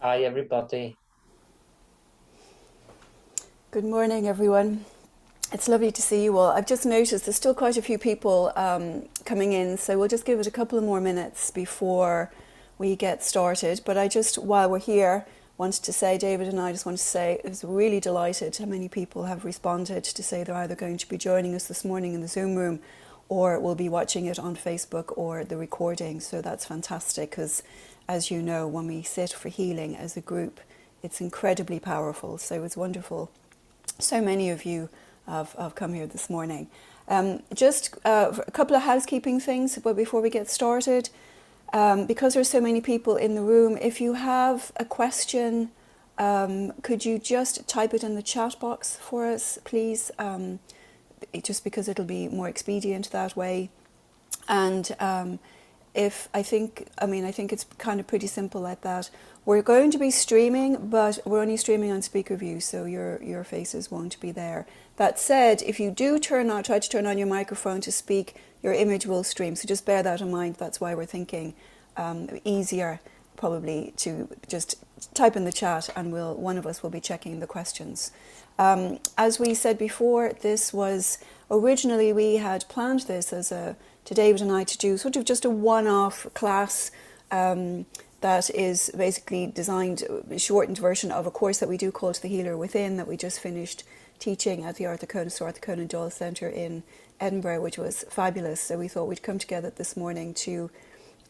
Hi, everybody. Good morning, everyone. It's lovely to see you all. I've just noticed there's still quite a few people coming in, so we'll just give it a couple of more minutes before we get started. But while we're here, wanted to say, David and I just want to say, I was really delighted how many people have responded to say they're either going to be joining us this morning in the Zoom room or will be watching it on Facebook or the recording. So that's fantastic because, as you know, when we sit for healing as a group, it's incredibly powerful. So it's wonderful so many of you have come here this morning. Just a couple of housekeeping things but before we get started. Because there's so many people in the room, if you have a question, could you just type it in the chat box for us, please? Just because it'll be more expedient that way. And if I think it's kind of pretty simple like that. We're going to be streaming, but we're only streaming on speaker view, so your faces won't be there. That said, if you do try to turn on your microphone to speak, your image will stream. So just bear that in mind. That's why we're thinking easier probably to just type in the chat, and one of us will be checking the questions. As we said before, this was originally we had planned this to David and I to do sort of just a one-off class that is basically designed, a shortened version of a course that we do called The Healer Within, that we just finished teaching at the Arthur Conan Doyle Centre in Edinburgh, which was fabulous. So we thought we'd come together this morning to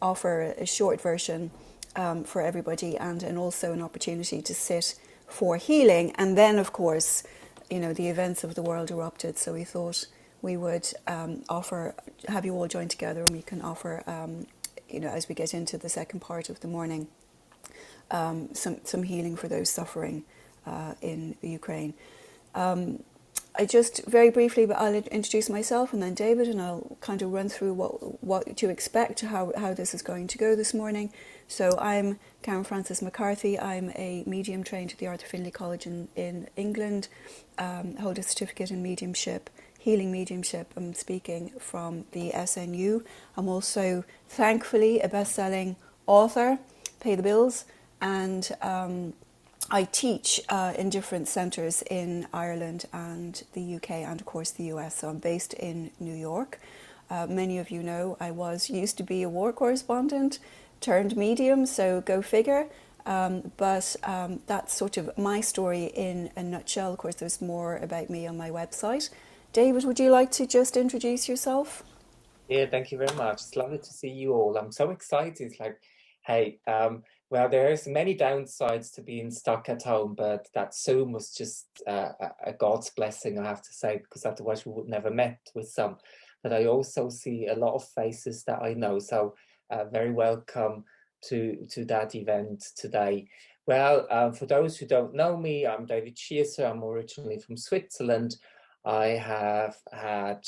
offer a short version for everybody, and also an opportunity to sit for healing. And then, of course, the events of the world erupted, so we thought we would have you all join together, and we can offer, as we get into the second part of the morning, some healing for those suffering in the Ukraine. I just very briefly, but I'll introduce myself and then David, and I'll kind of run through what to expect, how this is going to go this morning. So I'm Karen Frances McCarthy. I'm a medium trained at the Arthur Findlay College in England. Hold a certificate in mediumship, healing mediumship. I'm speaking from the SNU. I'm also, thankfully, a best-selling author, pay the bills, and I teach in different centres in Ireland and the UK and of course the US. So I'm based in New York. Many of you know I used to be a war correspondent turned medium, so go figure. But that's sort of my story in a nutshell. Of course, there's more about me on my website. David, would you like to just introduce yourself? Yeah, thank you very much. It's lovely to see you all. I'm so excited. Like, hey, well, there's many downsides to being stuck at home, but that Zoom was just a God's blessing, I have to say, because otherwise we would never met with some. But I also see a lot of faces that I know, so very welcome to that event today. Well, for those who don't know me, I'm David Schiesser. I'm originally from Switzerland. I have had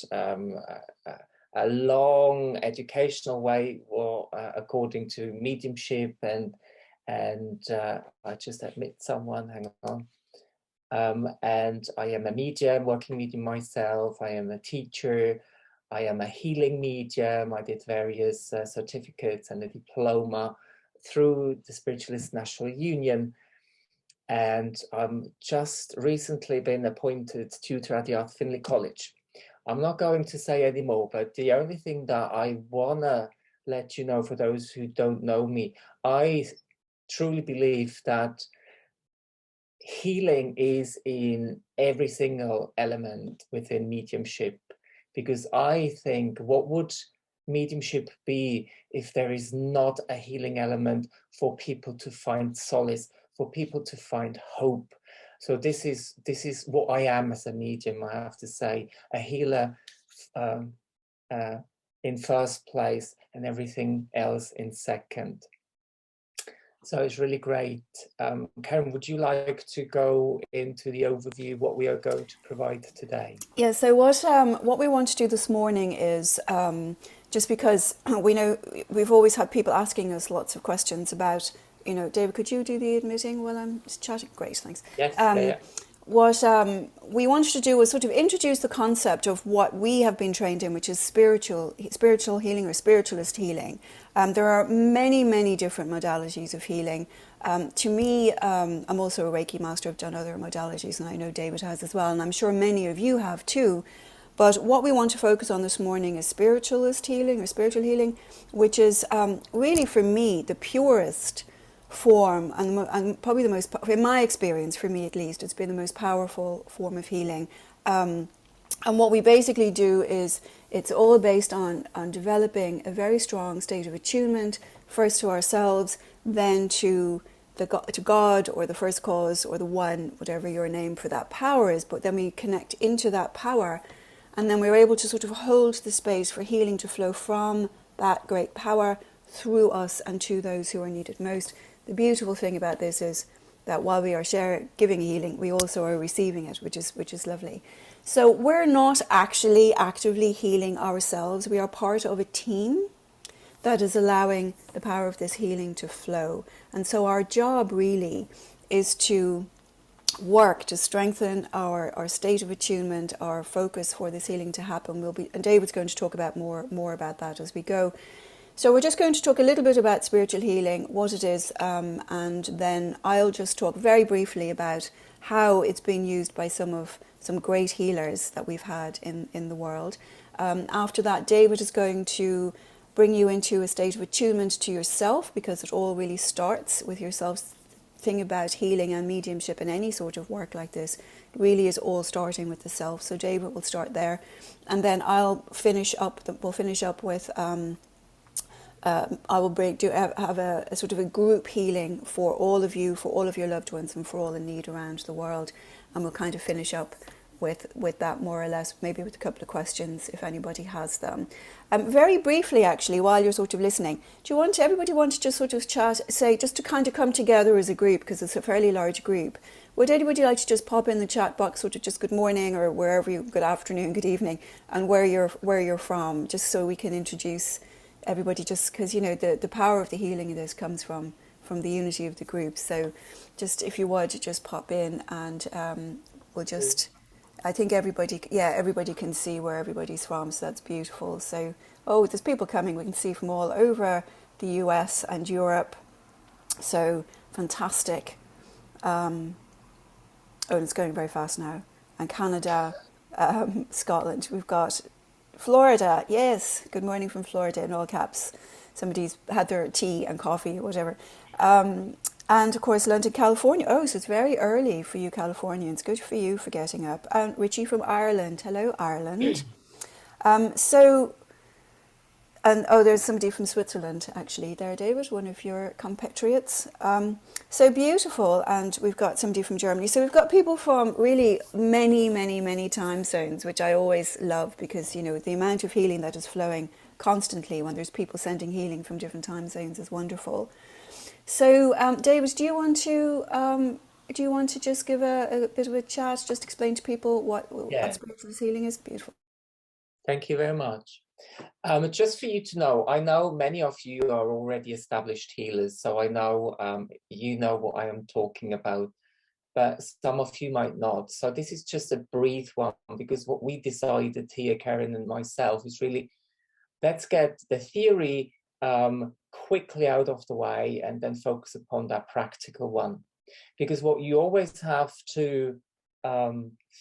a long educational way, or according to mediumship, and I just admit someone. Hang on. And I am a medium, working medium myself. I am a teacher. I am a healing medium. I did various certificates and a diploma through the Spiritualist National Union. And I'm just recently been appointed tutor at the Arthur Findlay College. I'm not going to say anymore, but the only thing that I wanna let you know, for those who don't know me, I truly believe that healing is in every single element within mediumship, because I think, what would mediumship be if there is not a healing element for people to find solace, for people to find hope? So this is what I am as a medium, I have to say, a healer um, in first place and everything else in second. So it's really great. Karen, would you like to go into the overview, what we are going to provide today? Yeah, so what we want to do this morning is just because we know we've always had people asking us lots of questions about, David, could you do the admitting while I'm chatting? Great, thanks. Yes, yeah, Um, yeah. what we wanted to do was sort of introduce the concept of what we have been trained in, which is spiritual healing or spiritualist healing. There are many, many different modalities of healing. To me, I'm also a Reiki master. I've done other modalities, and I know David has as well, and I'm sure many of you have too. But what we want to focus on this morning is spiritualist healing or spiritual healing, which is really, for me, the purest form and probably the most, in my experience, for me at least, it's been the most powerful form of healing. And what we basically do is it's all based on developing a very strong state of attunement, first to ourselves, then to God or the first cause or the one, whatever your name for that power is. But then we connect into that power, and then we're able to sort of hold the space for healing to flow from that great power through us and to those who are needed most. The beautiful thing about this is that while we are giving healing, we also are receiving it, which is lovely. So we're not actually actively healing ourselves. We are part of a team that is allowing the power of this healing to flow. And so our job really is to work to strengthen our state of attunement, our focus for this healing to happen. And David's going to talk about more about that as we go. So we're just going to talk a little bit about spiritual healing, what it is, and then I'll just talk very briefly about how it's been used by some great healers that we've had in the world. After that, David is going to bring you into a state of attunement to yourself, because it all really starts with yourself. Thing about healing and mediumship and any sort of work like this really is all starting with the self. So David will start there, and then I'll finish up. We'll finish up with. I will have a sort of a group healing for all of you, for all of your loved ones, and for all in need around the world, and we'll kind of finish up with that more or less, maybe with a couple of questions if anybody has them. Very briefly, actually, while you're sort of listening, everybody want to just sort of chat, say, just to kind of come together as a group, because it's a fairly large group. Would anybody like to just pop in the chat box, sort of just good morning or wherever you, good afternoon, good evening, and where you're from, just so we can introduce everybody, just because, you know, the power of the healing of this comes from the unity of the group. So just, if you would, just pop in, and we'll just, I think everybody can see where everybody's from, so that's beautiful. So, there's people coming, we can see from all over the US and Europe, so fantastic. And it's going very fast now. And Canada, Scotland, we've got Florida, yes, good morning from Florida in all caps. Somebody's had their tea and coffee or whatever. And of course, London, California. Oh, so it's very early for you Californians. Good for you for getting up. And Richie from Ireland. Hello, Ireland. There's somebody from Switzerland, actually, there, David, one of your compatriots. So beautiful. And we've got somebody from Germany. So we've got people from really many, many, many time zones, which I always love, because, you know, the amount of healing that is flowing constantly when there's people sending healing from different time zones is wonderful. So, David, do you want to just give a bit of a chat, just explain to people what spiritual healing is? Beautiful. Thank you very much. Just for you to know, I know many of you are already established healers, so I know you know what I am talking about, but some of you might not. So this is just a brief one, because what we decided here, Karen and myself, is really, let's get the theory quickly out of the way and then focus upon that practical one. Because what you always have to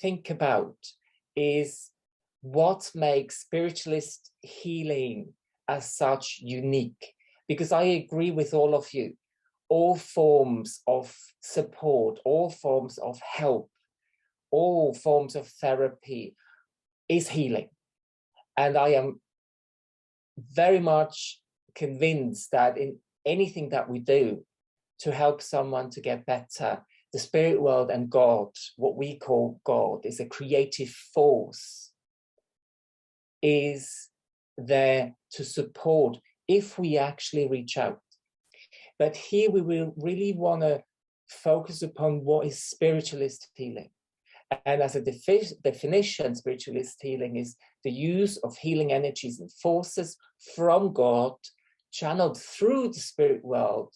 think about is what makes spiritualist healing as such unique. Because I agree with all of you, all forms of support, all forms of help, all forms of therapy is healing. And I am very much convinced that in anything that we do to help someone to get better, the spirit world and God, what we call God, is a creative force, is there to support if we actually reach out. But here we will really want to focus upon what is spiritualist healing. And as a definition, spiritualist healing is the use of healing energies and forces from God, channeled through the spirit world,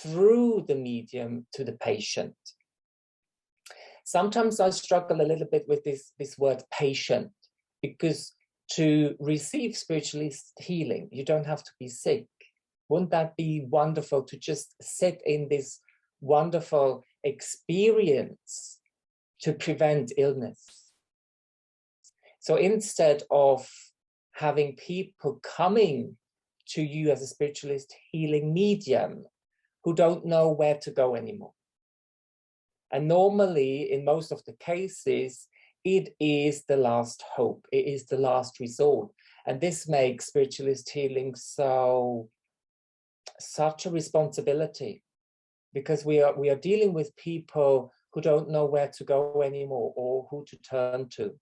through the medium to the patient. Sometimes I struggle a little bit with this word patient, because to receive spiritualist healing, you don't have to be sick. Wouldn't that be wonderful to just sit in this wonderful experience to prevent illness? So instead of having people coming to you as a spiritualist healing medium who don't know where to go anymore. And normally, in most of the cases, it is the last hope. It is the last resort. And this makes spiritualist healing such a responsibility, because we are dealing with people who don't know where to go anymore or who to turn to.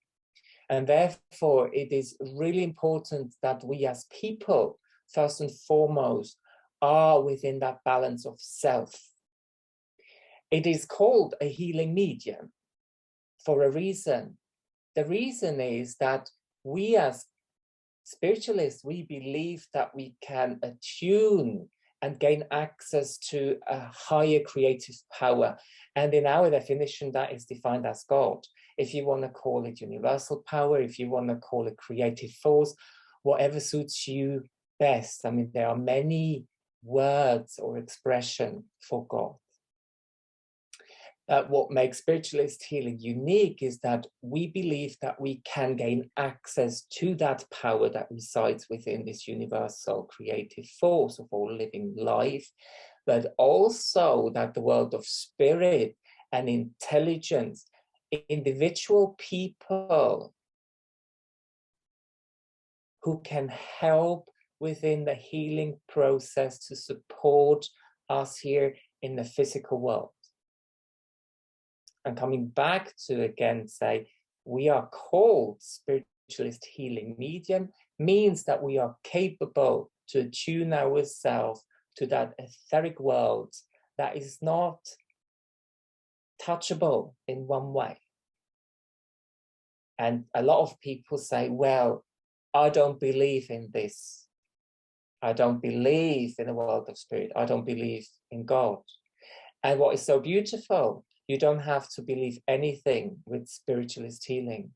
And therefore, it is really important that we as people, first and foremost, are within that balance of self. It is called a healing medium for a reason. The reason is that we as spiritualists, we believe that we can attune and gain access to a higher creative power. And in our definition, that is defined as God. If you want to call it universal power, if you want to call it creative force, whatever suits you best. I mean, there are many words or expression for God. What makes spiritualist healing unique is that we believe that we can gain access to that power that resides within this universal creative force of all living life, but also that the world of spirit and intelligence, individual people who can help within the healing process to support us here in the physical world. And coming back to again say, we are called spiritualist healing medium, means that we are capable to attune ourselves to that etheric world that is not touchable in one way. And a lot of people say, well, I don't believe in this. I don't believe in the world of spirit. I don't believe in God. And what is so beautiful, you don't have to believe anything with spiritualist healing.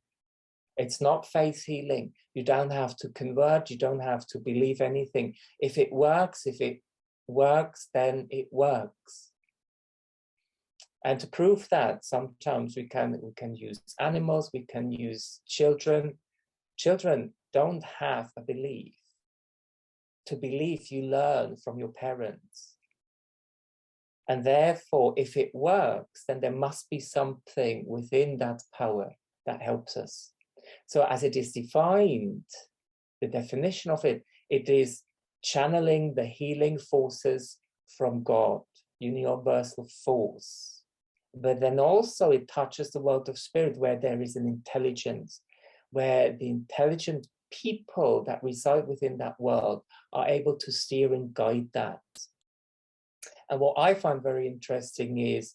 It's not faith healing. You don't have to convert. You don't have to believe anything. If it works, then it works. And to prove that, sometimes we can use animals, we can use children. Children don't have a belief. To believe, you learn from your parents. And therefore, if it works, then there must be something within that power that helps us. So as it is defined, the definition of it, it is channeling the healing forces from God, universal force. But then also it touches the world of spirit, where there is an intelligence, where the intelligent people that reside within that world are able to steer and guide that. And what I find very interesting is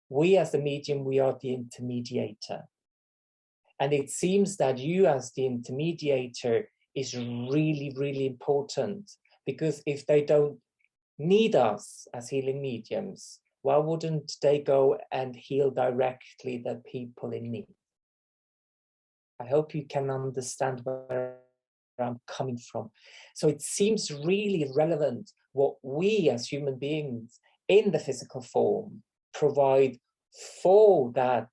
we as the medium, we are the intermediator. And it seems that you as the intermediator is really, really important, because if they don't need us as healing mediums, why wouldn't they go and heal directly the people in need? I hope you can understand where I'm coming from. So it seems really relevant what we as human beings in the physical form provide for that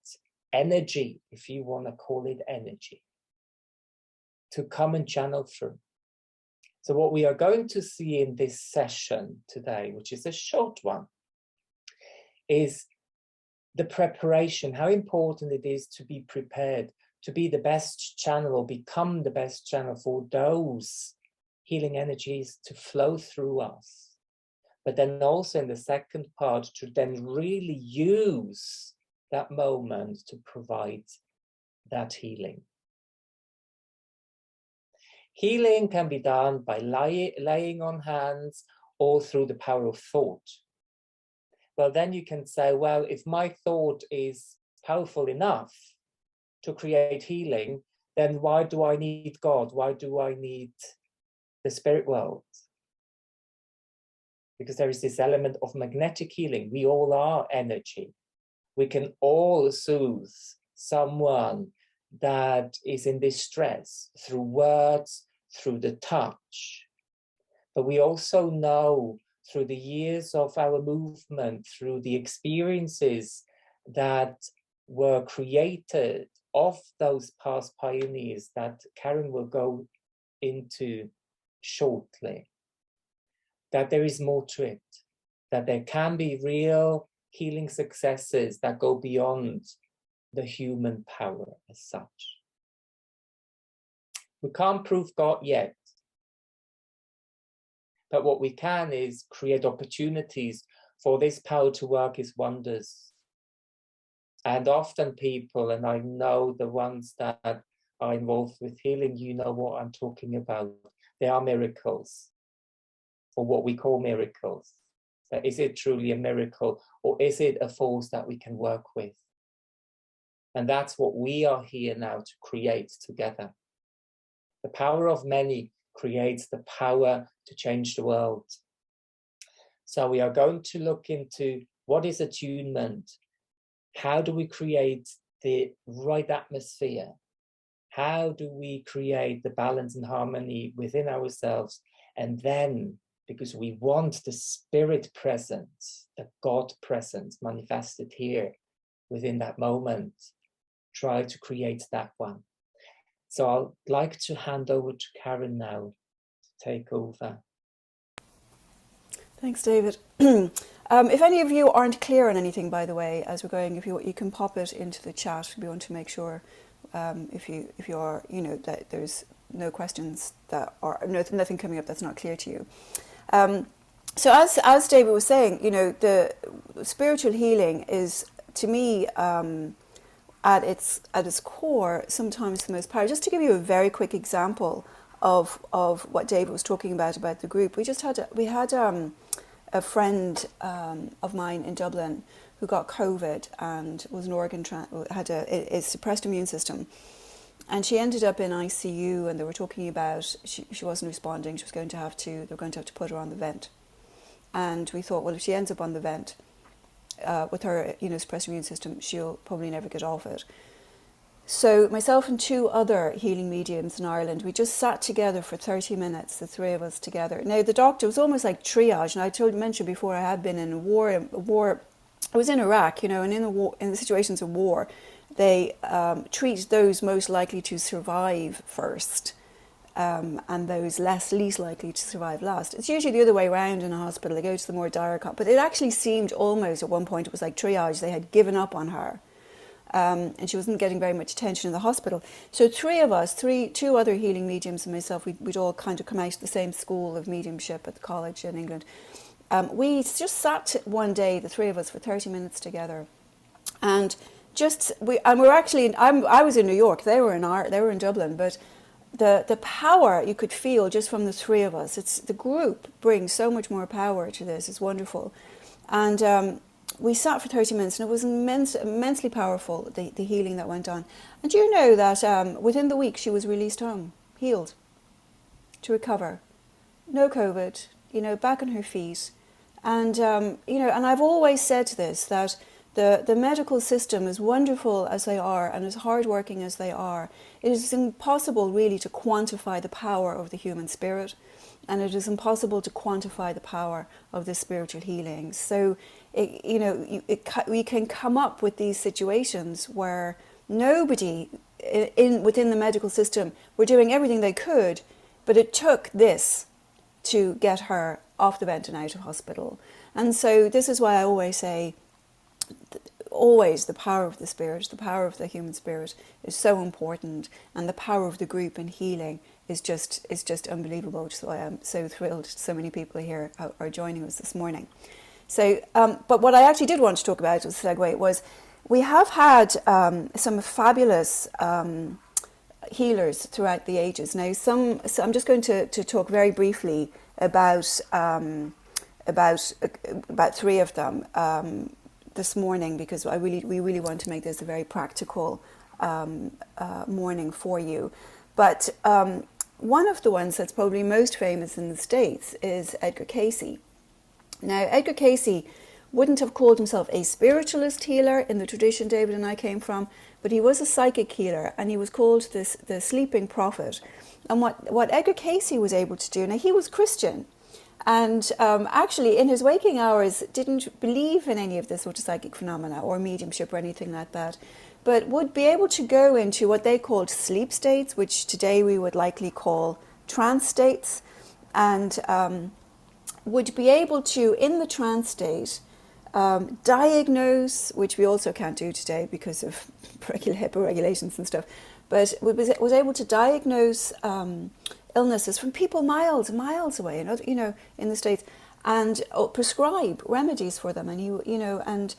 energy, if you want to call it energy, to come and channel through. So what we are going to see in this session today, which is a short one, is the preparation, how important it is to be prepared, to be the best channel or become the best channel for those healing energies to flow through us. But then also in the second part, to then really use that moment to provide that healing. Healing can be done by laying on hands or through the power of thought. Well, then you can say, well, if my thought is powerful enough to create healing, then why do I need God? Why do I need the spirit world? Because there is this element of magnetic healing. We all are energy. We can all soothe someone that is in distress through words, through the touch. But we also know through the years of our movement, through the experiences that were created of those past pioneers that Karen will go into shortly, that there is more to it, that there can be real healing successes that go beyond the human power as such. We can't prove God yet, but what we can is create opportunities for this power to work its wonders. And often people, and I know the ones that are involved with healing, you know what I'm talking about. There are miracles, or what we call miracles. But is it truly a miracle, or is it a force that we can work with? And that's what we are here now to create together. The power of many creates the power to change the world. So we are going to look into what is attunement. How do we create the right atmosphere? How do we create the balance and harmony within ourselves? And then, because we want the spirit presence, the God presence manifested here within that moment, try to create that one. So I'd like to hand over to Karen now to take over. Thanks, David. If any of you aren't clear on anything, by the way, as we're going, if you can pop it into the chat. We want to make sure if you are, that there's no questions that are nothing coming up that's not clear to you. So as David was saying, the spiritual healing is, to me, at its core, sometimes the most powerful. Just to give you a very quick example of what David was talking about the group, we had a friend of mine in Dublin who got COVID and was had a suppressed immune system, and she ended up in ICU, and they were talking about she wasn't responding. They were going to have to put her on the vent, and we thought, well, if she ends up on the vent with her suppressed immune system, she'll probably never get off it. So myself and two other healing mediums in Ireland, we just sat together for 30 minutes, the three of us together. Now the doctor was almost like triage, and I mentioned before I had been in a war. I was in Iraq, and in the situations of war, they treat those most likely to survive first, and those least likely to survive last. It's usually the other way around in a hospital. They go to the more dire, but it actually seemed almost at one point it was like triage. They had given up on her. And she wasn't getting very much attention in the hospital. So three of us, two other healing mediums and myself, we'd all kind of come out of the same school of mediumship at the college in England. We just sat one day, the three of us, for 30 minutes together, and I was in New York, they were in Dublin, but the power you could feel just from the three of us. It's the group brings so much more power to this. It's wonderful, and we sat for 30 minutes, and it was immensely powerful, the healing that went on. And do you know that within the week she was released home, healed, to recover. No COVID, back on her feet. And, and I've always said this, that the medical system, as wonderful as they are and as hardworking as they are, it is impossible really to quantify the power of the human spirit. And it is impossible to quantify the power of the spiritual healing. So, we can come up with these situations where nobody within the medical system were doing everything they could, but it took this to get her off the vent and out of hospital. And so this is why I always say, always the power of the spirit, the power of the human spirit is so important, and the power of the group in healing is just unbelievable, which is why I'm so thrilled so many people here are joining us this morning. So, but what I actually did want to talk about as a segue was we have had some fabulous healers throughout the ages. Now, so I'm just going to talk very briefly about three of them this morning, because we really want to make this a very practical morning for you. But one of the ones that's probably most famous in the States is Edgar Cayce. Now, Edgar Cayce wouldn't have called himself a spiritualist healer in the tradition David and I came from, but he was a psychic healer, and he was called the sleeping prophet. And what Edgar Cayce was able to do, now he was Christian, and actually in his waking hours didn't believe in any of this sort of psychic phenomena or mediumship or anything like that, but would be able to go into what they called sleep states, which today we would likely call trance states, and would be able to, in the trance state, diagnose, which we also can't do today because of HIPAA regulations and stuff, but was able to diagnose illnesses from people miles and miles away, in the States, and prescribe remedies for them. And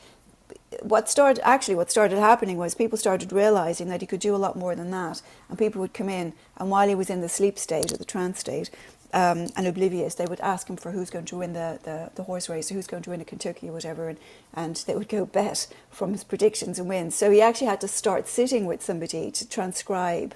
what started happening was people started realizing that he could do a lot more than that, and people would come in, and while he was in the sleep state or the trance state, and oblivious, they would ask him for who's going to win the horse race, or who's going to win a Kentucky or whatever, and they would go bet from his predictions and win. So he actually had to start sitting with somebody to transcribe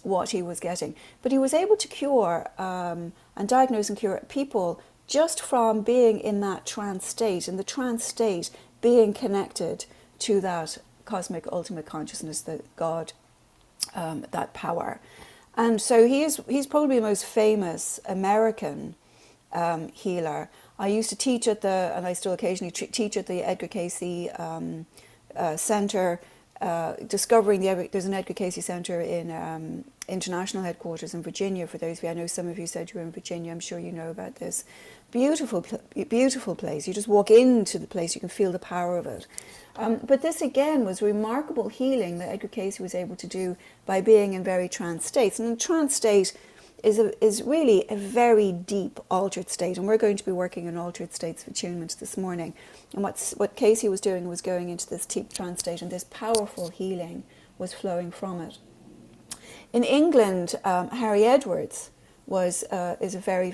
what he was getting. But he was able to cure and diagnose and cure people just from being in that trance state, and the trance state being connected to that cosmic ultimate consciousness, that God, that power. And so he's probably the most famous American healer. I used to teach and I still occasionally teach at the Edgar Cayce Center, discovering there's an Edgar Cayce Center in international headquarters in Virginia. For those of you, I know some of you said you were in Virginia, I'm sure you know about this. Beautiful, beautiful place. You just walk into the place, you can feel the power of it. But this again was remarkable healing that Edgar Cayce was able to do by being in very trance states. And a trance state is really a very deep altered state, and we're going to be working on altered states of attunement this morning. And what Cayce was doing was going into this deep trance state, and this powerful healing was flowing from it. In England, Harry Edwards was a very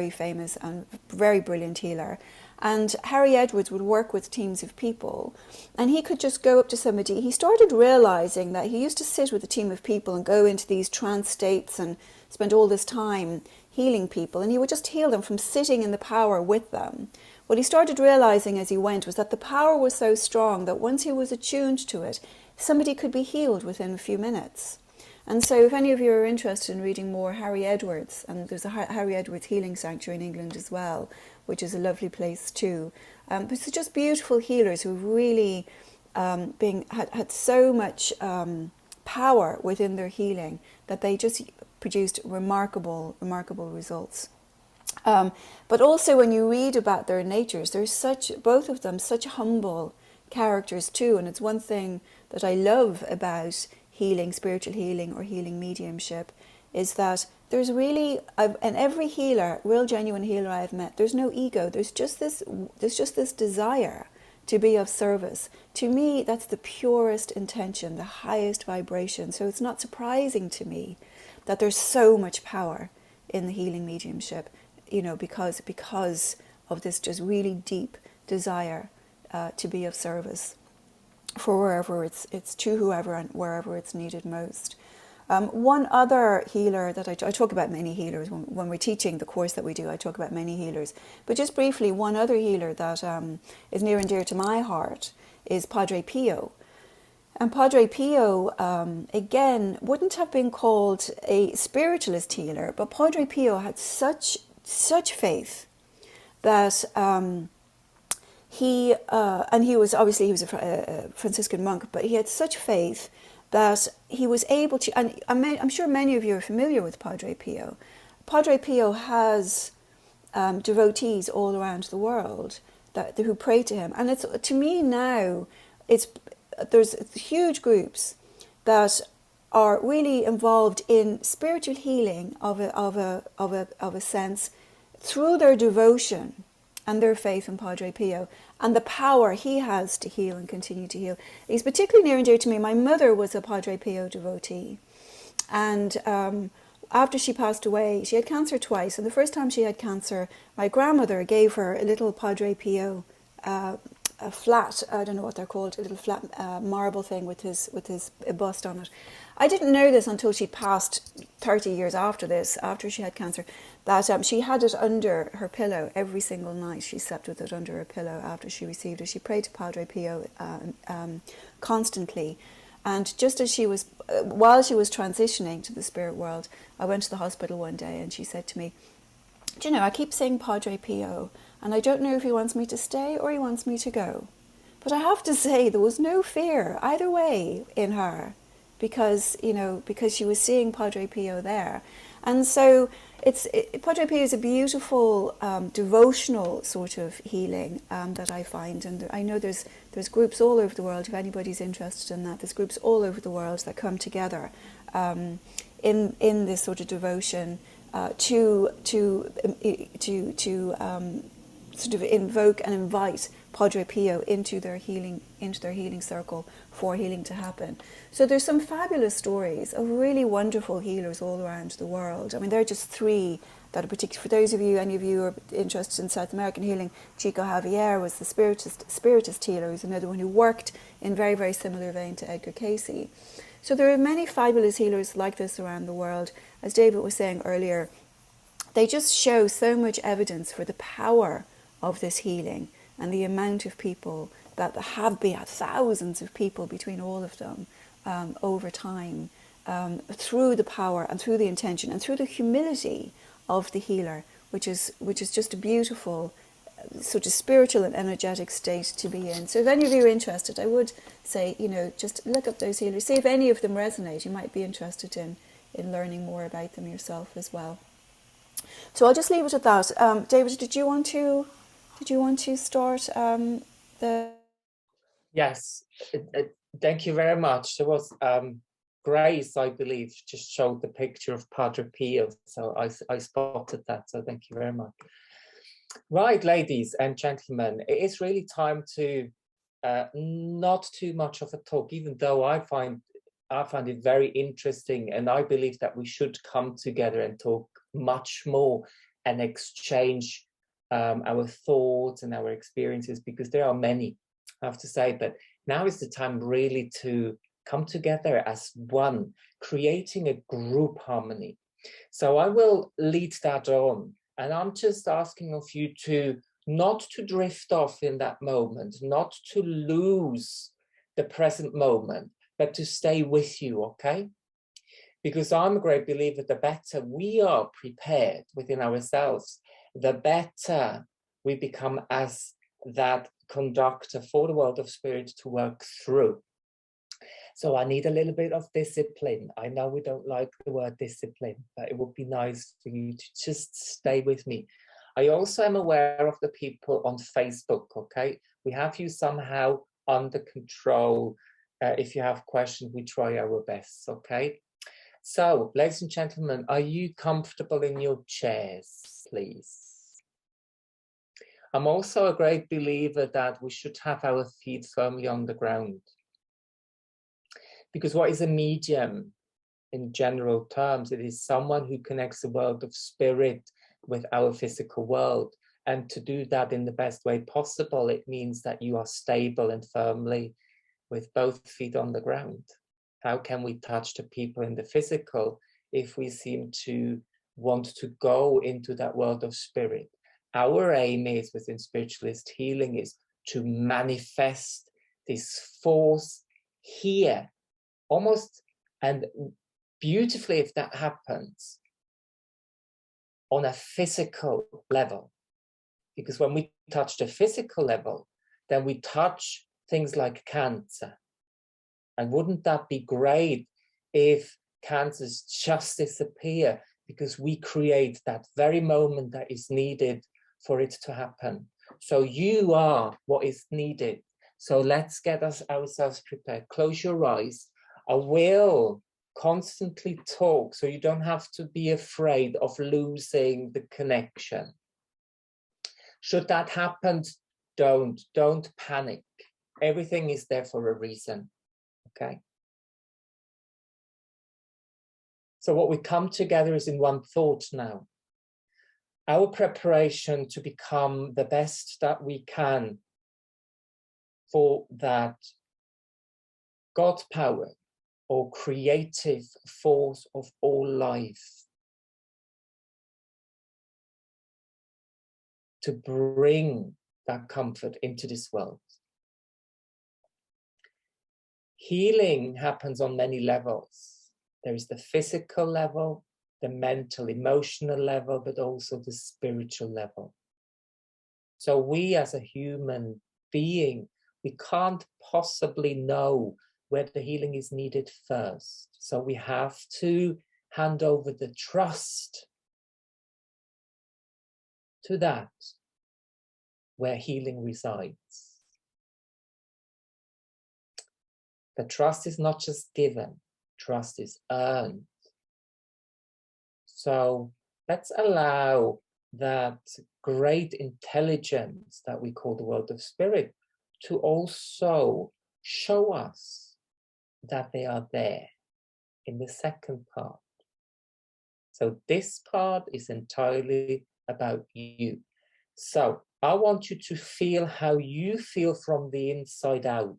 famous and very brilliant healer. And Harry Edwards would work with teams of people, and he could just go up to somebody. He started realizing that he used to sit with a team of people and go into these trance states and spend all this time healing people, and he would just heal them from sitting in the power with them. What he started realizing as he went was that the power was so strong that once he was attuned to it, somebody could be healed within a few minutes. And so if any of you are interested in reading more Harry Edwards, and there's a Harry Edwards Healing Sanctuary in England as well, which is a lovely place too. But it's just beautiful healers who really had so much power within their healing that they just produced remarkable results. But also when you read about their natures, both of them such humble characters too. And it's one thing that I love about healing, spiritual healing or healing mediumship, is that there's really, and every healer, real genuine healer I've met, there's no ego. There's just this desire to be of service. To me, that's the purest intention, the highest vibration. So it's not surprising to me that there's so much power in the healing mediumship, because of this just really deep desire to be of service for wherever it's to whoever and wherever it's needed most. One other healer that I talk about many healers when we're teaching the course that we do, I talk about many healers. But just briefly, one other healer that is near and dear to my heart is Padre Pio. And Padre Pio, again, wouldn't have been called a spiritualist healer, but Padre Pio had such faith that he was a Franciscan monk, but he had such faith that he was able to, and I'm sure many of you are familiar with Padre Pio. Padre Pio has devotees all around the world who pray to him, and it's, to me now, there's huge groups that are really involved in spiritual healing of a sense through their devotion and their faith in Padre Pio and the power he has to heal and continue to heal. He's particularly near and dear to me. My mother was a Padre Pio devotee, and after she passed away, she had cancer twice, and the first time she had cancer, my grandmother gave her a little Padre Pio a flat, I don't know what they're called, a little flat marble thing with his bust on it. I didn't know this until she passed 30 years after this, after she had cancer, that she had it under her pillow every single night. She slept with it under her pillow after she received it. She prayed to Padre Pio constantly. And just as she was, while she was transitioning to the spirit world, I went to the hospital one day and she said to me, "Do you know, I keep saying Padre Pio, and I don't know if he wants me to stay or he wants me to go. But I have to say there was no fear either way in her, because, you know, because she was seeing Padre Pio there." And so Padre Pio is a beautiful devotional sort of healing that I find. And I know there's groups all over the world, if anybody's interested in that, there's groups all over the world that come together in this sort of devotion to sort of invoke and invite Padre Pio into their healing circle for healing to happen. So there's some fabulous stories of really wonderful healers all around the world. I mean, there are just three that are particular. For those of you, any of you who are interested in South American healing, Chico Javier was the spiritist healer, who's another one who worked in very, very similar vein to Edgar Casey. So there are many fabulous healers like this around the world. As David was saying earlier, they just show so much evidence for the power of this healing and the amount of people that have been, thousands of people between all of them over time, through the power and through the intention and through the humility of the healer, which is just a beautiful sort of spiritual and energetic state to be in. So if any of you are interested, I would say, you know, just look up those healers, see if any of them resonate. You might be interested in learning more about them yourself as well. So I'll just leave it at that. David, did you want to start the? Yes, thank you very much. There was Grace, I believe, just showed the picture of Padre Pio, so I spotted that. So thank you very much. Right, ladies and gentlemen, it is really time to not too much of a talk, even though I find it very interesting, and I believe that we should come together and talk much more and exchange our thoughts and our experiences, because there are many, I have to say. But now is the time really to come together as one, creating a group harmony. So I will lead that on, and I'm just asking of you to not to drift off in that moment, not to lose the present moment, but to stay with you, okay? Because I'm a great believer, the better we are prepared within ourselves, the better we become as that conductor for the world of spirit to work through. So I need a little bit of discipline. I know we don't like the word discipline, but it would be nice for you to just stay with me. I also am aware of the people on Facebook, okay? We have you somehow under control. If you have questions, we try our best, okay? So, ladies and gentlemen, are you comfortable in your chairs, please? I'm also a great believer that we should have our feet firmly on the ground. Because what is a medium in general terms? It is someone who connects the world of spirit with our physical world. And to do that in the best way possible, it means that you are stable and firmly with both feet on the ground. How can we touch the people in the physical if we seem to want to go into that world of spirit? Our aim is, within spiritualist healing, is to manifest this force here, almost and beautifully, if that happens, on a physical level. Because when we touch the physical level, then we touch things like cancer. And wouldn't that be great if cancers just disappear, because we create that very moment that is needed for it to happen? So you are what is needed. So let's get ourselves prepared. Close your eyes. I will constantly talk, so you don't have to be afraid of losing the connection. Should that happen, don't panic. Everything is there for a reason. Okay. So what we come together is in one thought now. Our preparation to become the best that we can for that God power or creative force of all life to bring that comfort into this world. Healing happens on many levels. There is the physical level, the mental, emotional level, but also the spiritual level. So we as a human being, we can't possibly know where the healing is needed first. So we have to hand over the trust to that where healing resides. The trust is not just given, trust is earned. So let's allow that great intelligence that we call the world of spirit to also show us that they are there in the second part. So this part is entirely about you. So I want you to feel how you feel from the inside out.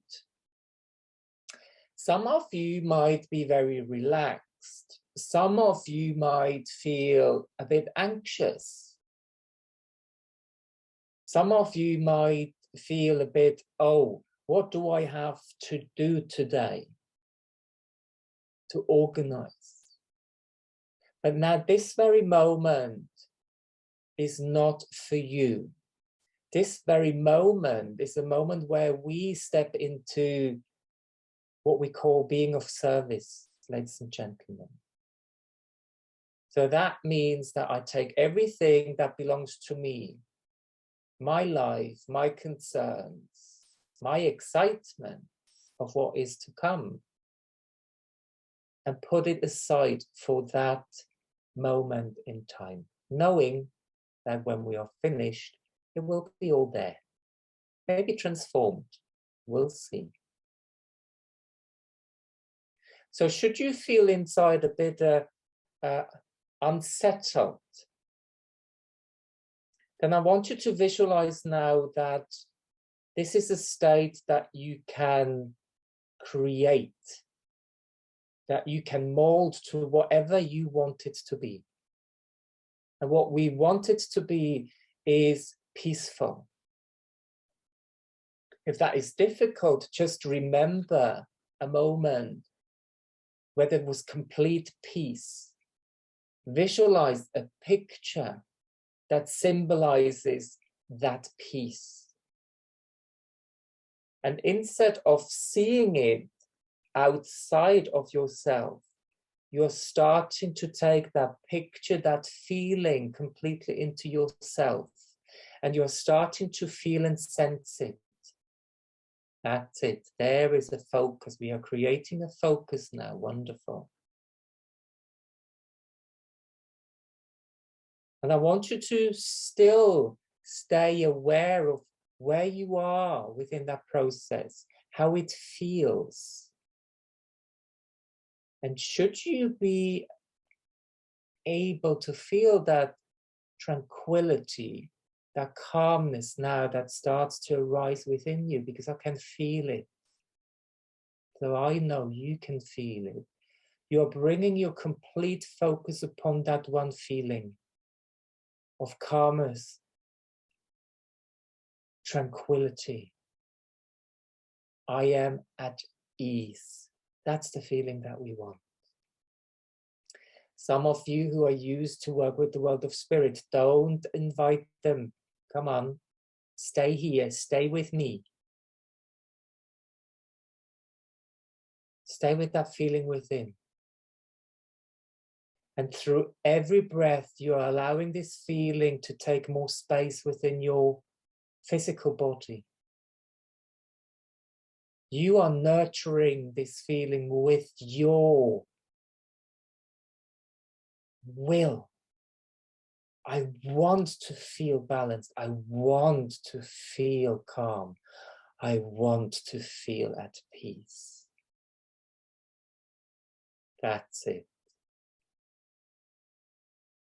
Some of you might be very relaxed. Some of you might feel a bit anxious. Some of you might feel a bit, oh, what do I have to do today to organize? But now this very moment is not for you. This very moment is a moment where we step into what we call being of service, ladies and gentlemen. So that means that I take everything that belongs to me, my life, my concerns, my excitement of what is to come, and put it aside for that moment in time, knowing that when we are finished, it will be all there, maybe transformed. We'll see. So should you feel inside a bit unsettled, then I want you to visualize now that this is a state that you can create, that you can mold to whatever you want it to be. And what we want it to be is peaceful. If that is difficult, just remember a moment where there was complete peace. Visualize a picture that symbolizes that peace. And instead of seeing it outside of yourself, you're starting to take that picture, that feeling completely into yourself. And you're starting to feel and sense it. That's it. There is a focus. We are creating a focus now. Wonderful. And I want you to still stay aware of where you are within that process, how it feels. And should you be able to feel that tranquility, that calmness now that starts to arise within you, because I can feel it. So I know you can feel it. You're bringing your complete focus upon that one feeling of calmness, tranquility. I am at ease. That's the feeling that we want. Some of you who are used to work with the world of spirit, don't invite them. Come on, stay here, stay with me. Stay with that feeling within. And through every breath, you're allowing this feeling to take more space within your physical body. You are nurturing this feeling with your will. I want to feel balanced. I want to feel calm. I want to feel at peace. That's it.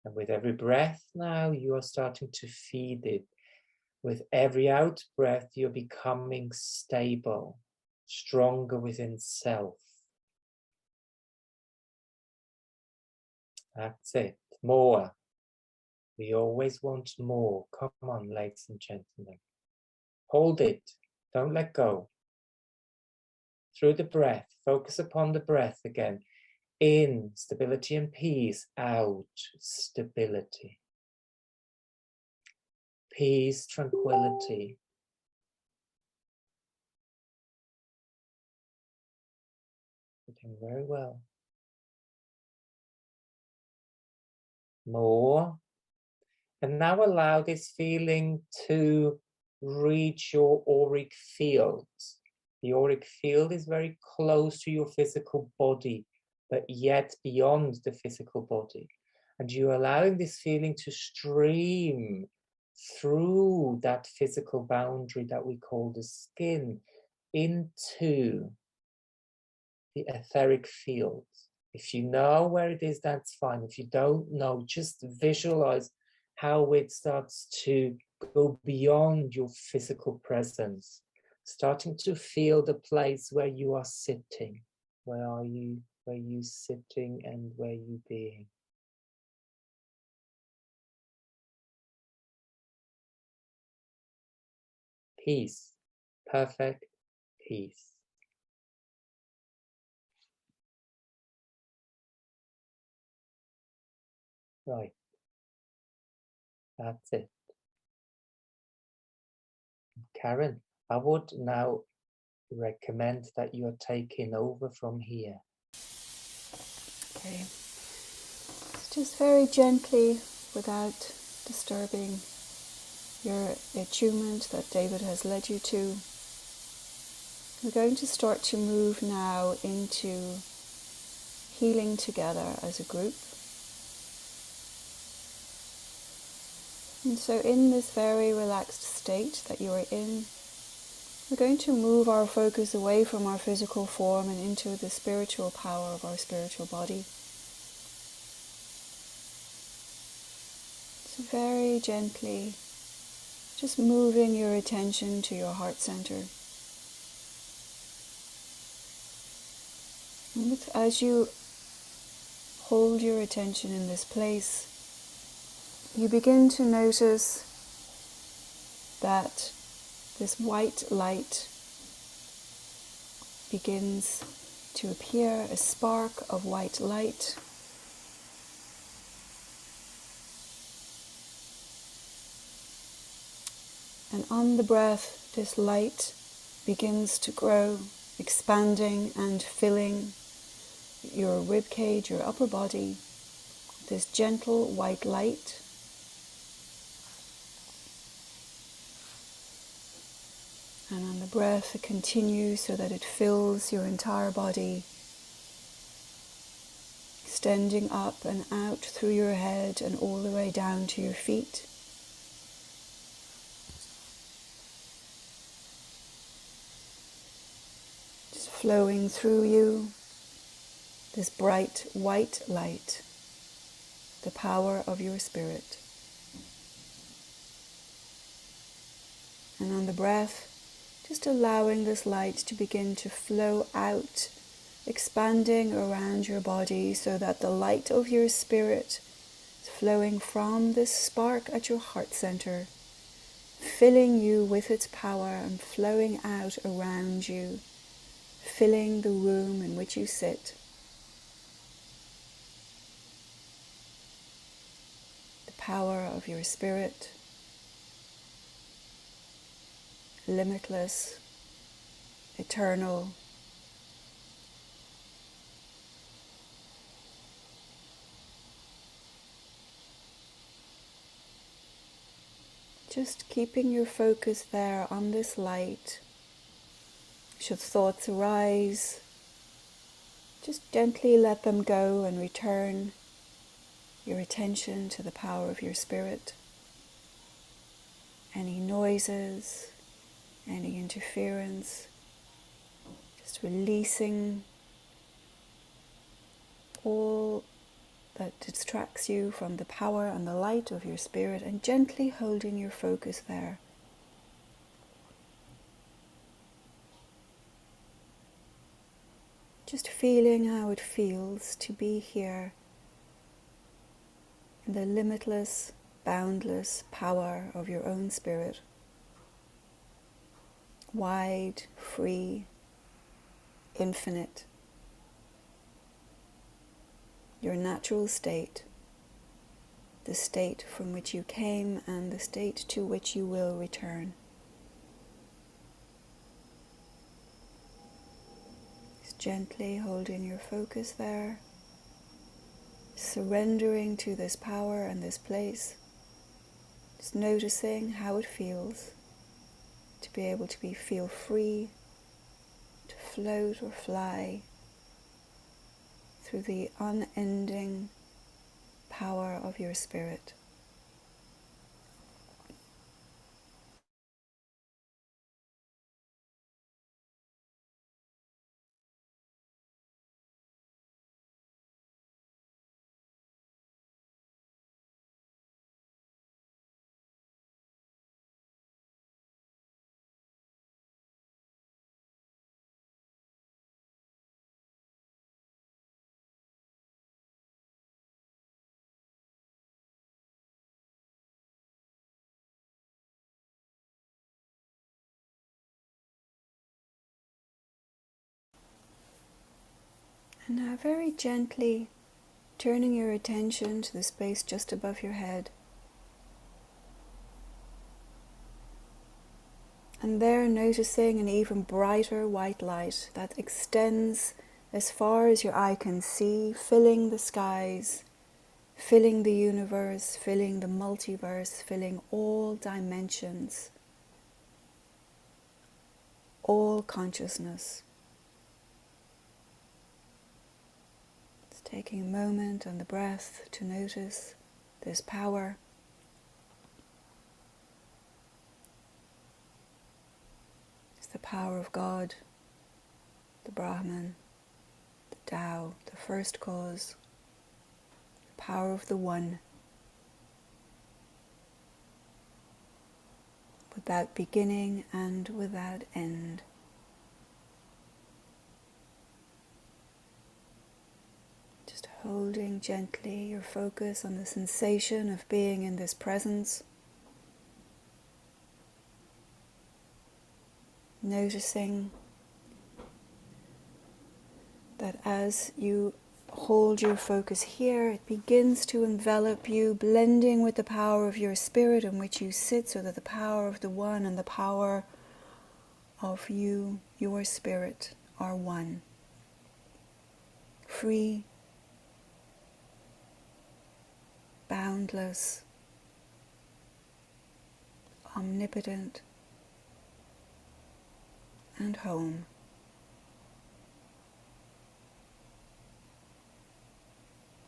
And with every breath now, you are starting to feed it With every out breath, you're becoming stable, stronger within self. That's it. More. We always want more. Come on, ladies and gentlemen. Hold it. Don't let go. Through the breath. Focus upon the breath again. In, stability and peace. Out, stability. Peace, tranquility. Doing very well. More. And now allow this feeling to reach your auric field. The auric field is very close to your physical body, but yet beyond the physical body. And you're allowing this feeling to stream through that physical boundary that we call the skin into the etheric field. If you know where it is, that's fine. If you don't know, just visualize how it starts to go beyond your physical presence, starting to feel the place where you are sitting. Where are you? Where are you sitting and where are you being? Peace. Perfect peace. Right. That's it. Karen, I would now recommend that you are taking over from here. Okay. Just very gently, without disturbing your attunement that David has led you to. We're going to start to move now into healing together as a group. And so in this very relaxed state that you are in, we're going to move our focus away from our physical form and into the spiritual power of our spiritual body. So very gently, just moving your attention to your heart center. And as you hold your attention in this place, you begin to notice that this white light begins to appear, a spark of white light. And on the breath, this light begins to grow, expanding and filling your ribcage, your upper body, this gentle white light. And on the breath, it continues so that it fills your entire body, extending up and out through your head and all the way down to your feet. Just flowing through you, this bright white light, the power of your spirit. And on the breath, just allowing this light to begin to flow out, expanding around your body so that the light of your spirit is flowing from this spark at your heart center, filling you with its power and flowing out around you, filling the room in which you sit. The power of your spirit, limitless, eternal, just keeping your focus there on this light. Should thoughts arise, just gently let them go and return your attention to the power of your spirit. Any noises, any interference, just releasing all that distracts you from the power and the light of your spirit and gently holding your focus there. Just feeling how it feels to be here in the limitless, boundless power of your own spirit. Wide, free, infinite. Your natural state, the state from which you came and the state to which you will return. Just gently holding your focus there, surrendering to this power and this place, just noticing how it feels to be able to feel free, to float or fly through the unending power of your spirit. And now very gently turning your attention to the space just above your head. And there noticing an even brighter white light that extends as far as your eye can see, filling the skies, filling the universe, filling the multiverse, filling all dimensions, all consciousness. It's taking a moment on the breath to notice this power. It's the power of God, the Brahman, the Tao, the first cause, the power of the One, without beginning and without end. Just holding gently your focus on the sensation of being in this presence, noticing that as you hold your focus here, it begins to envelop you, blending with the power of your spirit in which you sit, so that the power of the One and the power of you, your spirit, are one. Free, boundless, omnipotent, and home.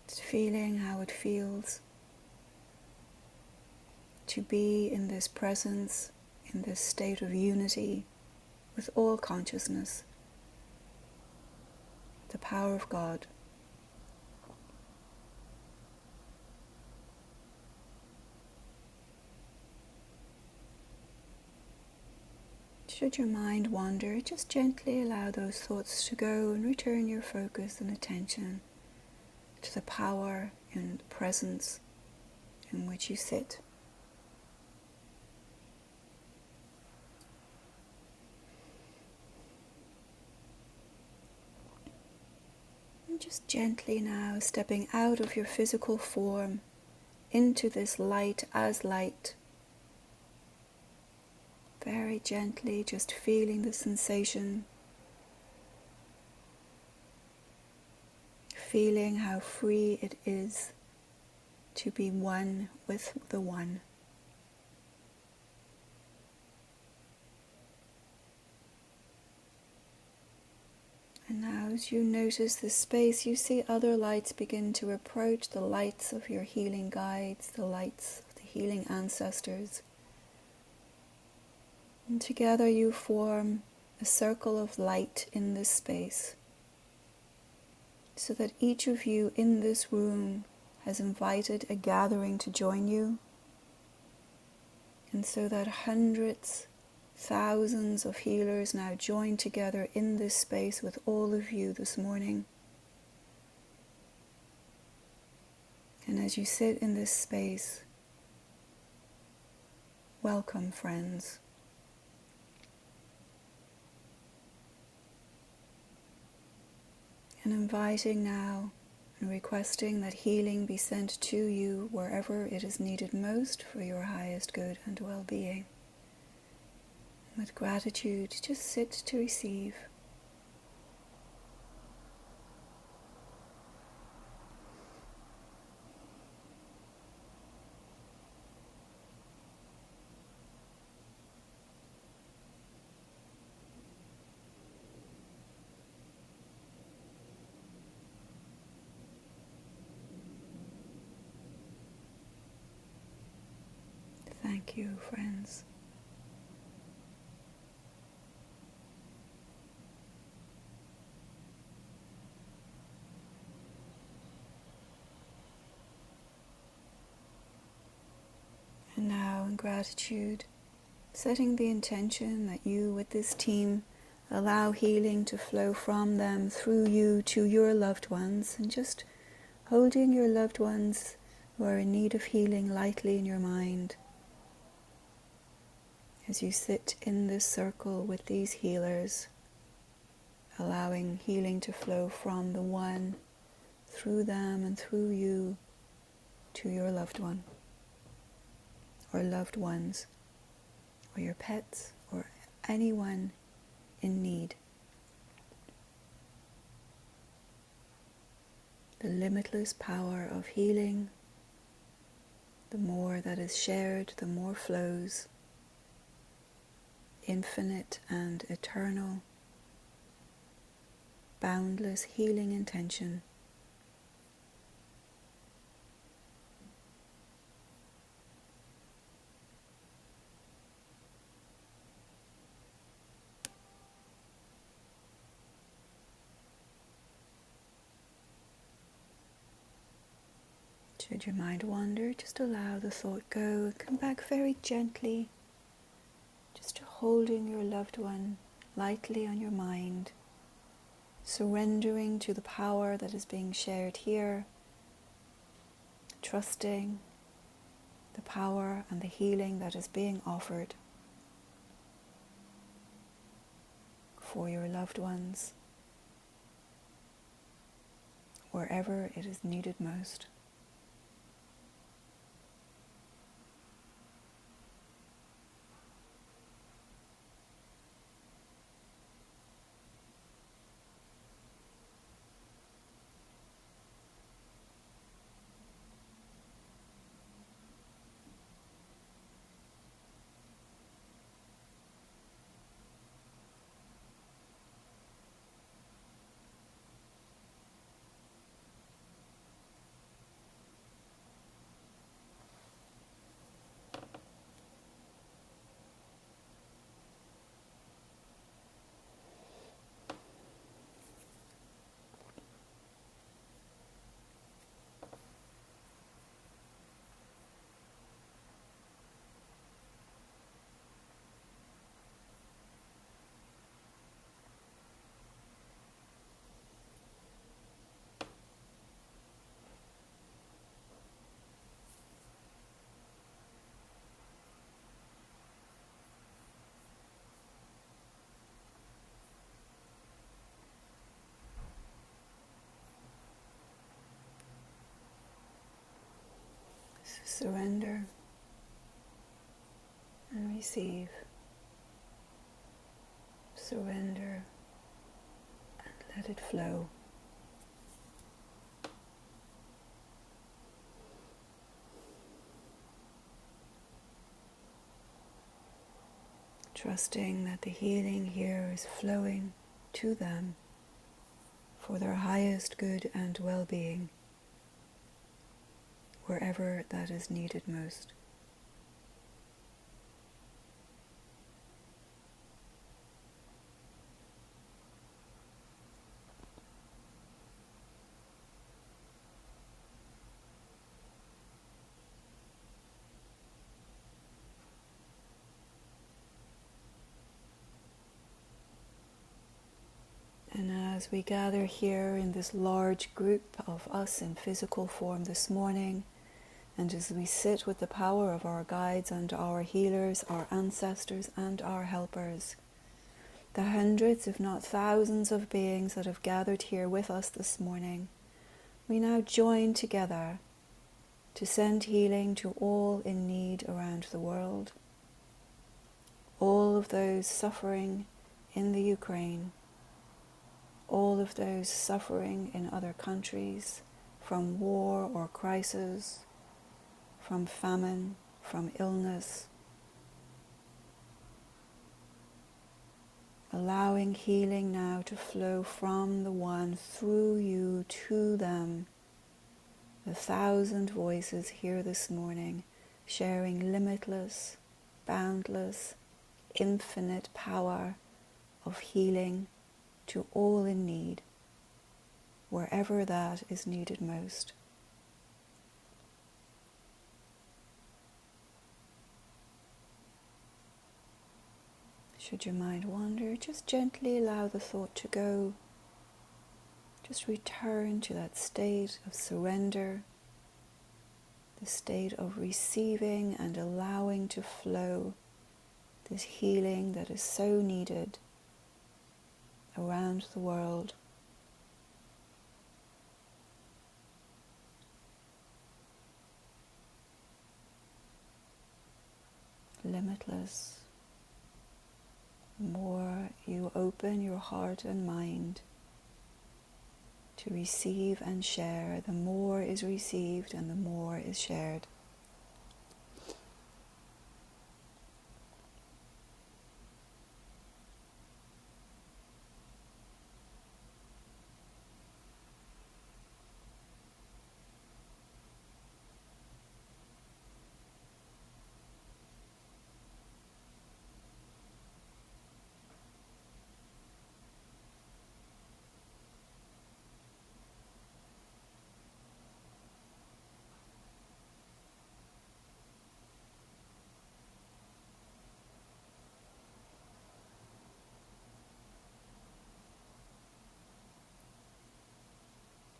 Just feeling how it feels to be in this presence, in this state of unity with all consciousness, the power of God. Should your mind wander, just gently allow those thoughts to go and return your focus and attention to the power and presence in which you sit. And just gently now stepping out of your physical form into this light as light. Very gently, just feeling the sensation, feeling how free it is to be one with the One. And now as you notice this space, you see other lights begin to approach, the lights of your healing guides, the lights of the healing ancestors. And together you form a circle of light in this space, so that each of you in this room has invited a gathering to join you, and so that hundreds, Thousands of healers now joined together in this space with all of you this morning. And as you sit in this space, welcome, friends. And inviting now and requesting that healing be sent to you wherever it is needed most for your highest good and well-being. With gratitude, just sit to receive. Thank you, friends. And now, in gratitude, setting the intention that you, with this team, allow healing to flow from them through you to your loved ones, and just holding your loved ones who are in need of healing lightly in your mind. As you sit in this circle with these healers, allowing healing to flow from the one, through them and through you, to your loved one, or loved ones, or your pets, or anyone in need. The limitless power of healing, the more that is shared, the more flows, infinite and eternal, boundless healing intention. Should your mind wander, just allow the thought go and come back very gently, just to holding your loved one lightly on your mind, surrendering to the power that is being shared here, trusting the power and the healing that is being offered for your loved ones, wherever it is needed most. Surrender and receive. Surrender and let it flow. Trusting that the healing here is flowing to them for their highest good and well-being, wherever that is needed most. As we gather here in this large group of us in physical form this morning, and as we sit with the power of our guides and our healers, our ancestors and our helpers, the hundreds if not thousands of beings that have gathered here with us this morning, we now join together to send healing to all in need around the world, all of those suffering in the Ukraine, all of those suffering in other countries from war or crisis, from famine, from illness, allowing healing now to flow from the one through you to them. The 1,000 voices here this morning sharing limitless, boundless, infinite power of healing to all in need, wherever that is needed most. Should your mind wander, just gently allow the thought to go. Just return to that state of surrender, the state of receiving and allowing to flow this healing that is so needed around the world. Limitless. The more you open your heart and mind to receive and share, the more is received and the more is shared.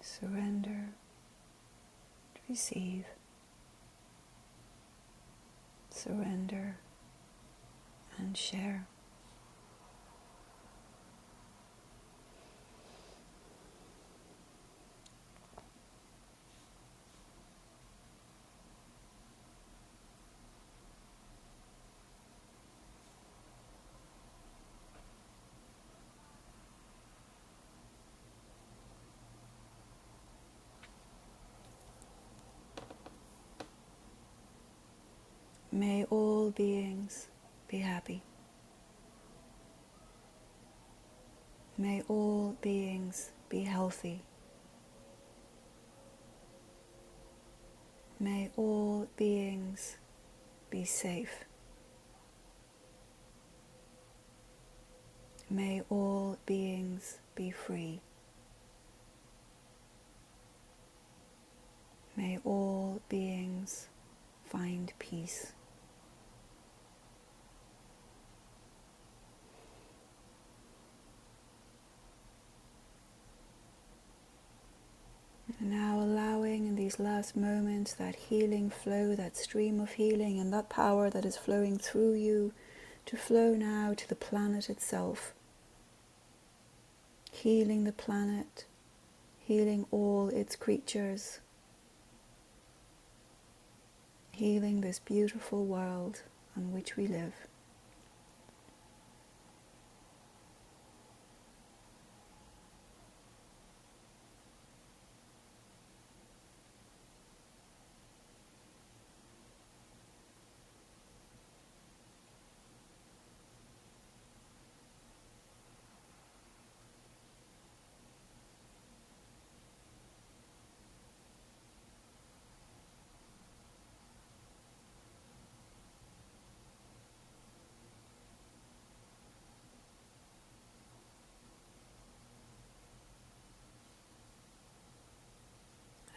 Surrender, receive, surrender, and share. May all beings be happy. May all beings be healthy. May all beings be safe. May all beings be free. May all beings find peace. And now allowing in these last moments that healing flow, that stream of healing and that power that is flowing through you to flow now to the planet itself. Healing the planet, healing all its creatures, healing this beautiful world on which we live.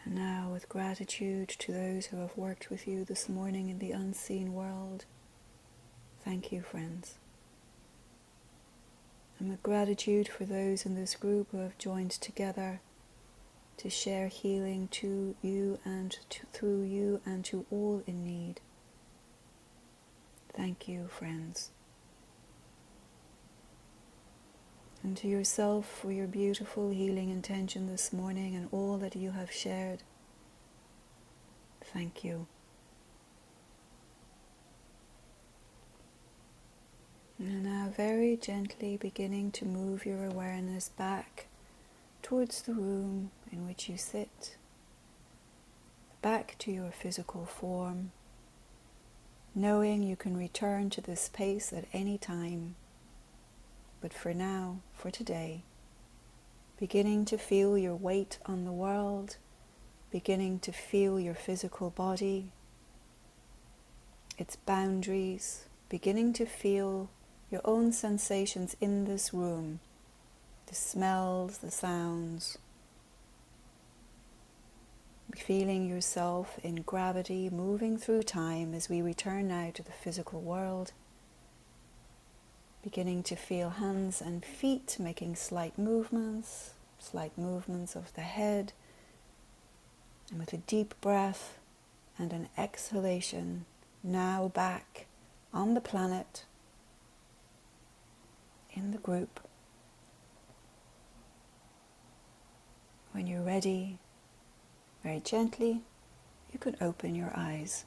And now, with gratitude to those who have worked with you this morning in the unseen world, thank you, friends. And with gratitude for those in this group who have joined together to share healing to you and through you and to all in need. Thank you, friends. And to yourself for your beautiful healing intention this morning and all that you have shared. Thank you. And now very gently beginning to move your awareness back towards the room in which you sit, back to your physical form, knowing you can return to this space at any time. But for now, for today, beginning to feel your weight on the world, beginning to feel your physical body, its boundaries, beginning to feel your own sensations in this room, the smells, the sounds, feeling yourself in gravity moving through time as we return now to the physical world, beginning to feel hands and feet making slight movements of the head, and with a deep breath and an exhalation, now back on the planet, in the group. When you're ready, very gently, you can open your eyes.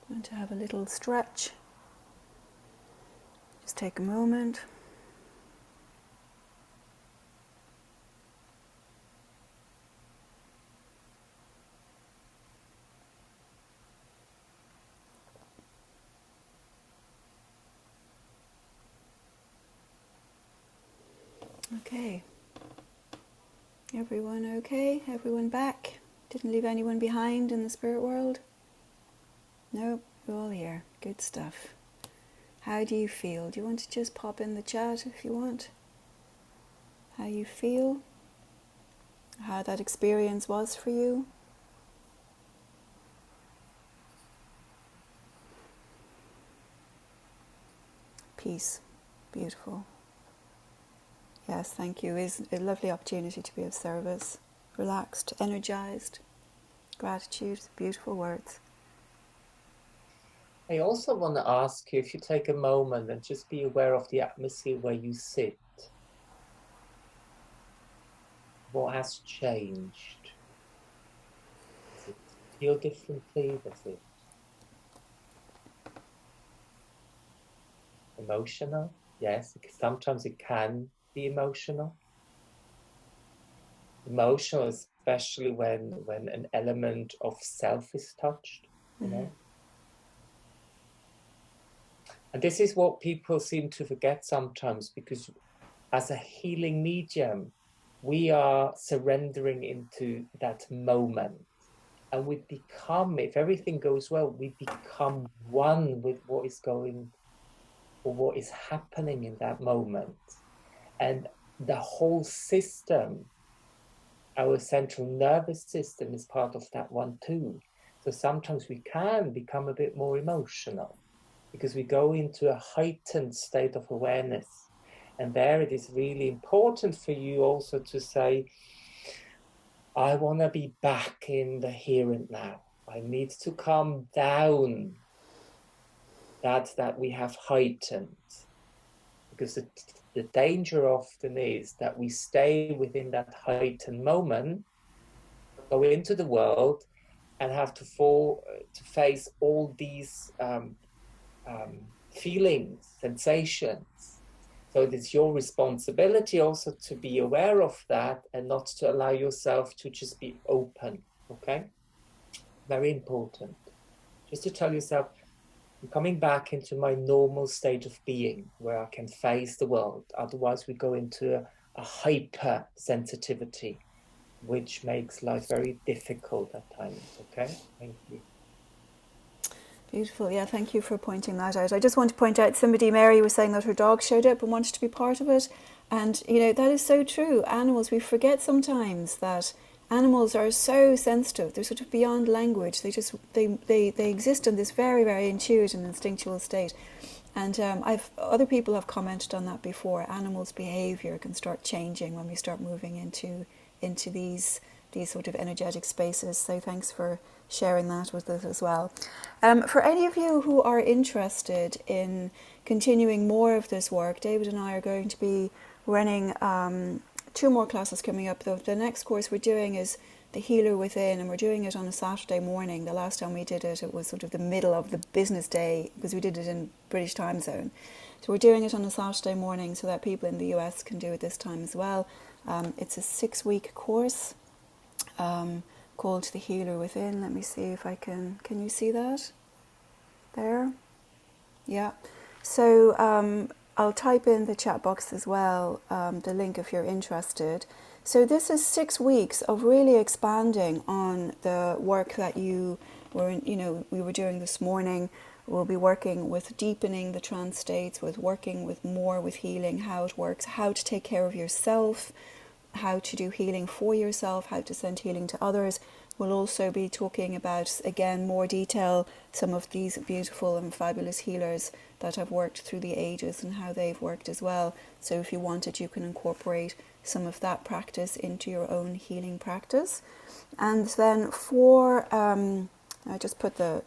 Want to have a little stretch? Just take a moment. Okay. Everyone okay? Everyone back? Didn't leave anyone behind in the spirit world? No, you're all here. Good stuff. How do you feel? Do you want to just pop in the chat if you want? How you feel? How that experience was for you? Peace. Beautiful. Yes, thank you. It's a lovely opportunity to be of service. Relaxed, energized. Gratitude. Beautiful words. I also want to ask you if you take a moment and just be aware of the atmosphere where you sit. What has changed? Does it feel differently? Does it emotional? Yes, sometimes it can be emotional. Emotional, especially when an element of self is touched, you know. And this is what people seem to forget sometimes, because as a healing medium, we are surrendering into that moment. And we become, if everything goes well, we become one with what is going or what is happening in that moment. And the whole system, our central nervous system, is part of that one too. So sometimes we can become a bit more emotional because we go into a heightened state of awareness. And there it is really important for you also to say, I want to be back in the here and now. I need to calm down that we have heightened. Because the danger often is that we stay within that heightened moment, go into the world, and have to face all these feelings, sensations. So it is your responsibility also to be aware of that and not to allow yourself to just be open, okay? Very important. Just to tell yourself, I'm coming back into my normal state of being where I can face the world. Otherwise, we go into a hyper sensitivity, which makes life very difficult at times, okay? Thank you. Beautiful. Yeah, thank you for pointing that out. I just want to point out somebody, Mary, was saying that her dog showed up and wanted to be part of it. And, you know, that is so true. Animals, we forget sometimes that animals are so sensitive. They're sort of beyond language. They exist in this very, very intuitive and instinctual state. And other people have commented on that before. Animals' behaviour can start changing when we start moving into these sort of energetic spaces. So thanks for sharing that with us as well. For any of you who are interested in continuing more of this work, David and I are going to be running 2 more classes coming up. The next course we're doing is The Healer Within, and we're doing it on a Saturday morning. The last time we did it, it was sort of the middle of the business day because we did it in British time zone. So we're doing it on a Saturday morning so that people in the US can do it this time as well. It's a 6-week course called The Healer Within. Let me see if I can you see that? There? Yeah. So I'll type in the chat box as well, the link if you're interested. So this is 6 weeks of really expanding on the work that we were doing this morning. We'll be working with deepening the trance states, with working with more with healing, how it works, how to take care of yourself, how to do healing for yourself, how to send healing to others. We'll also be talking about, again, more detail, some of these beautiful and fabulous healers that have worked through the ages and how they've worked as well. So if you wanted, you can incorporate some of that practice into your own healing practice. And then I just put the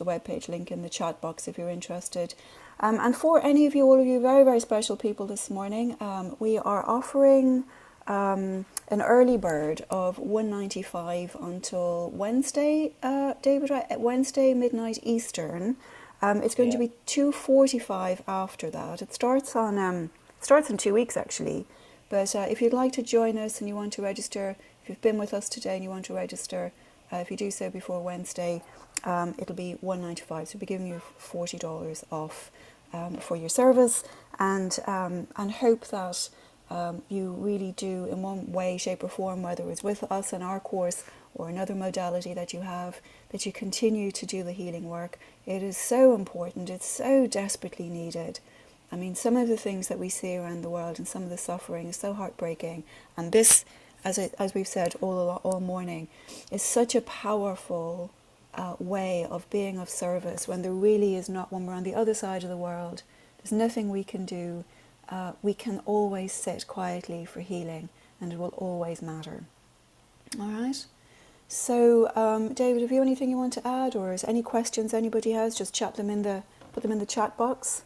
web page link in the chat box if you're interested. And for any of you, all of you very, very special people this morning, we are offering an early bird of $195 until Wednesday, David, right? Wednesday midnight Eastern. It's going to be $245 after that. It starts in 2 weeks actually. But if you'd like to join us and you want to register, if you've been with us today and you want to register, if you do so before Wednesday, it'll be $195. So we'll be giving you $40 off for your service, and hope that you really do, in one way, shape or form, whether it's with us in our course or another modality that you have, that you continue to do the healing work. It is so important. It's so desperately needed. I mean, some of the things that we see around the world and some of the suffering is so heartbreaking. And this, as we've said all morning, is such a powerful way of being of service when there really is not, when we're on the other side of the world, there's nothing we can do. We can always sit quietly for healing, and it will always matter. All right? So, David, have you anything you want to add, or is any questions anybody has, just put them in the chat box.